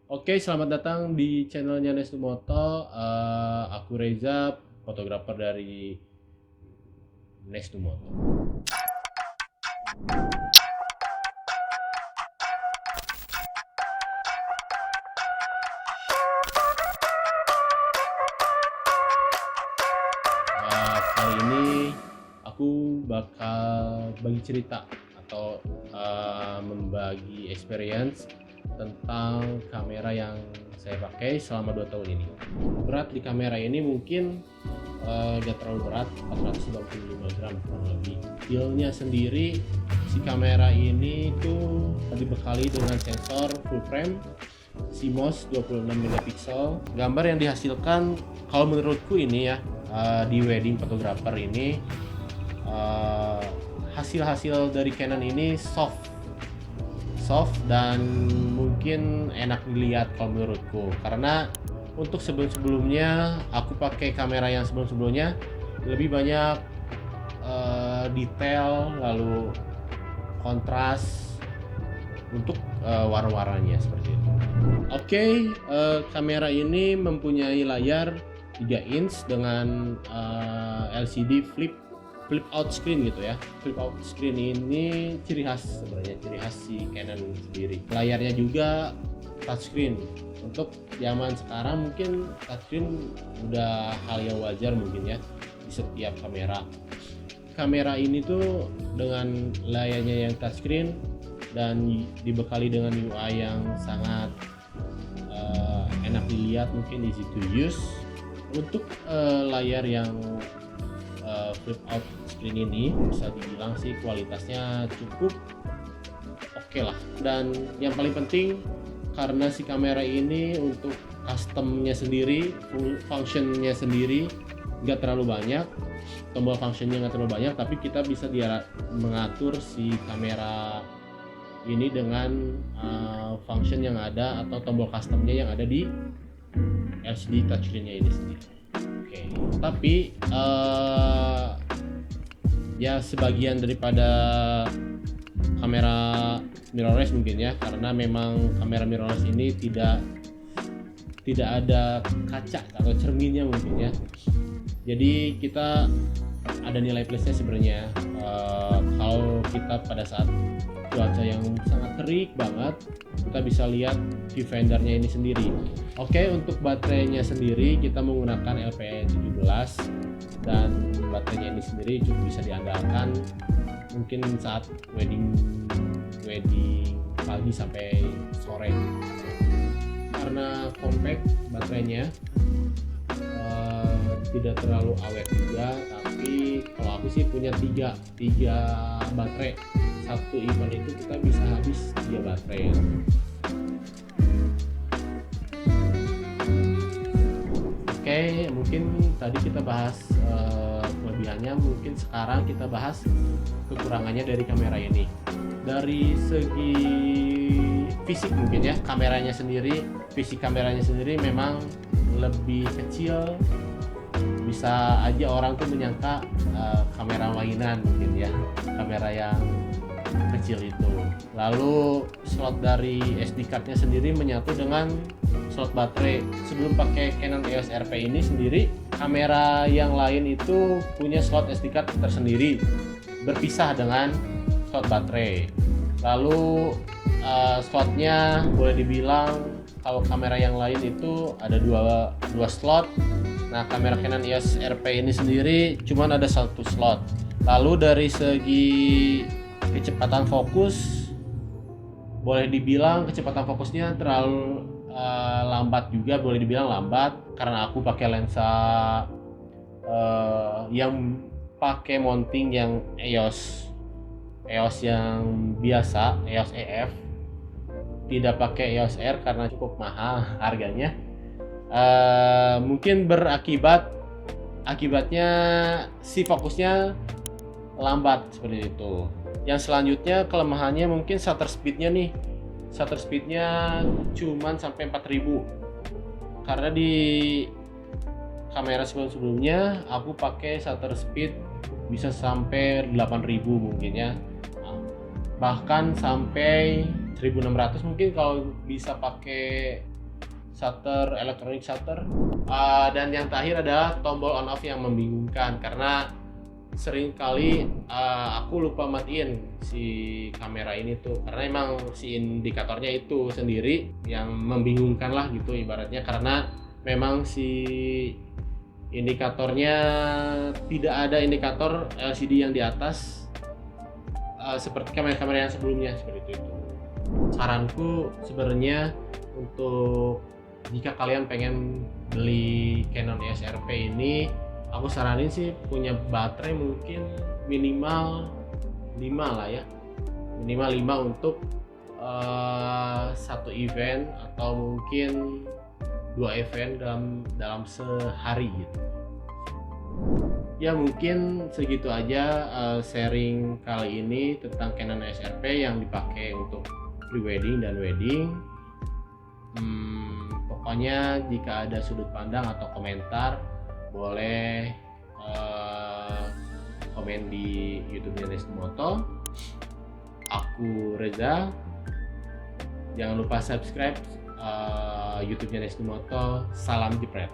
Oke, selamat datang di channelnya Nestumoto. Aku Reza, fotografer dari Nestumoto. Kali ini aku bakal bagi cerita atau membagi experience tentang kamera yang saya pakai selama 2 tahun ini. Berat di kamera ini mungkin gak terlalu berat, 495 gram kurang lebih. Feel-nya sendiri, si kamera ini tuh dibekali dengan sensor full frame CMOS 26 megapiksel. Gambar yang dihasilkan kalau menurutku ini ya, di wedding photographer ini, hasil-hasil dari Canon ini soft dan mungkin enak dilihat kalau menurutku, karena untuk sebelum-sebelumnya aku pakai kamera yang sebelum-sebelumnya lebih banyak detail, lalu kontras untuk warna-warnanya seperti itu. Oke, kamera ini mempunyai layar 3 inch dengan LCD flip out screen gitu ya. Flip out screen ini ciri khas sebenarnya, ciri khas si Canon sendiri. Layarnya juga touchscreen. Untuk zaman sekarang mungkin touchscreen udah hal yang wajar mungkin ya di setiap kamera. Kamera ini tuh dengan layarnya yang touchscreen dan dibekali dengan UI yang sangat enak dilihat, mungkin easy to use. Untuk layar yang flip out screen ini bisa dibilang sih kualitasnya cukup oke lah. Dan yang paling penting, karena si kamera ini untuk customnya sendiri, functionnya sendiri nggak terlalu banyak, tombol functionnya nggak terlalu banyak, tapi kita bisa mengatur si kamera ini dengan function yang ada atau tombol customnya yang ada di LCD touchscreen-nya ini sendiri. Oke, tapi ya sebagian daripada kamera mirrorless mungkin ya, karena memang kamera mirrorless ini tidak ada kaca atau cerminnya mungkin ya. Jadi kita ada nilai plusnya sebenarnya kalau kita pada saat cuaca yang sangat terik banget, kita bisa lihat viewfindernya ini sendiri. Oke, untuk baterainya sendiri kita menggunakan LP17 dan baterainya ini sendiri cukup bisa diandalkan mungkin saat wedding pagi sampai sore. Karena compact baterainya, tidak terlalu awet juga, tapi kalau aku sih punya tiga baterai. Satu event itu kita bisa habis 3 baterai. Oke, mungkin tadi kita bahas kelebihannya, mungkin sekarang kita bahas kekurangannya dari kamera ini. Dari segi fisik mungkin ya, fisik kameranya sendiri memang lebih kecil. Bisa aja orang tuh menyangka kamera mainan mungkin ya, kamera yang kecil itu. Lalu slot dari SD card-nya sendiri menyatu dengan slot baterai. Sebelum pakai Canon EOS RP ini sendiri, kamera yang lain itu punya slot SD card tersendiri, berpisah dengan slot baterai. Lalu slotnya boleh dibilang kalau kamera yang lain itu ada dua slot. Nah, kamera Canon EOS RP ini sendiri cuma ada 1 slot. Lalu dari segi kecepatan fokus, boleh dibilang kecepatan fokusnya terlalu lambat juga, boleh dibilang lambat karena aku pakai lensa yang pakai mounting yang EOS yang biasa, EOS EF, tidak pakai EOS R karena cukup mahal harganya. Mungkin akibatnya si fokusnya lambat seperti itu. Yang selanjutnya kelemahannya mungkin shutter speednya nih. Shutter speednya cuman sampai 4000. Karena di kamera sebelumnya aku pakai shutter speed bisa sampai 8000 mungkin ya. Bahkan sampai 1600 mungkin kalau bisa pakai shutter, electronic shutter. Dan yang terakhir adalah tombol on off yang membingungkan, karena sering kali aku lupa matiin si kamera ini tuh, karena emang si indikatornya itu sendiri yang membingungkan lah gitu ibaratnya, karena memang si indikatornya tidak ada indikator LCD yang di atas seperti kamera-kamera yang sebelumnya seperti itu. Saranku sebenarnya, untuk jika kalian pengen beli Canon EOS RP ini, aku saranin sih punya baterai mungkin minimal 5 lah ya, minimal 5 untuk satu event atau mungkin 2 event dalam sehari gitu. Ya mungkin segitu aja sharing kali ini tentang Canon EOS RP yang dipakai untuk pre-wedding dan wedding. Pokoknya jika ada sudut pandang atau komentar, boleh komen di YouTube-nya Nesimoto. Aku Reza. Jangan lupa subscribe YouTube-nya Nesimoto. Salam jepret.